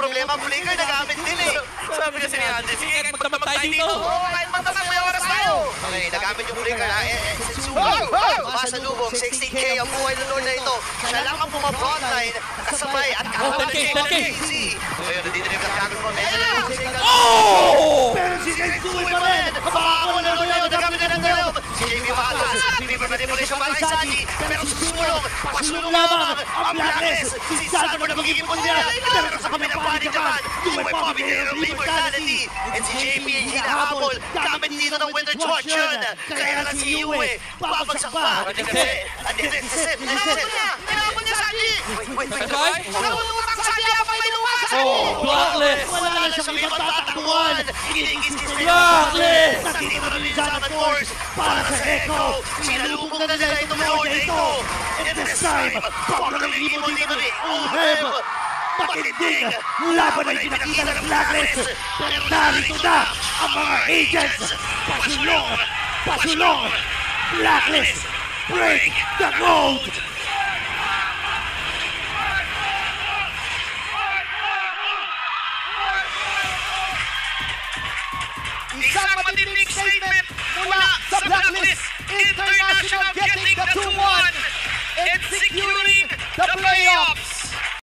problema, Flicker nagamit din eh. Sabi kasi ni Andy, sige, magtamag tayo dito. Oo, kahit magtamag, may oras tayo. Okay, nagamit yung Flicker na. Masalubong, 16k ang buhay ng Lord na ito. Siya lang ang pumabroadline, kasabay at kahalan si 10K. easy. Ayun, nandito rin ang gamit mo. Oh! Pero si Zensuwi pa rin! Kapakakuha na Lord na ito, nagamit na ng galaw. Si JB maatas, libre manipulation para kay Sandy. Pero susulong, pasulong lamang ang Blacklist. Si Salvador na magiging niya. Pero sa kabilang panig naman, yung may pamilya ng Libertality. And si JB ay hinahabol, gamit dito ng Winter Fortune. Kaya lang si Yue, babagsak pa. Andito, Sip. Hinahabol niya Sandy! Wait. Nakulutak Sandy habang may luwas! Oh, Blacklist! Wala na siyang ibang tatakbuhan! Kinigis-gis na Blacklist! Nandito na rin Zaman Force para sa Echo! Sinalubong na nila itong Lord na ito! And this time, pagkakalibon dito ni Ulhem! Matinding laban ay pinakita ng Blacklist! Pero narito na ang mga agents! Pasulong! Blacklist! Break the code!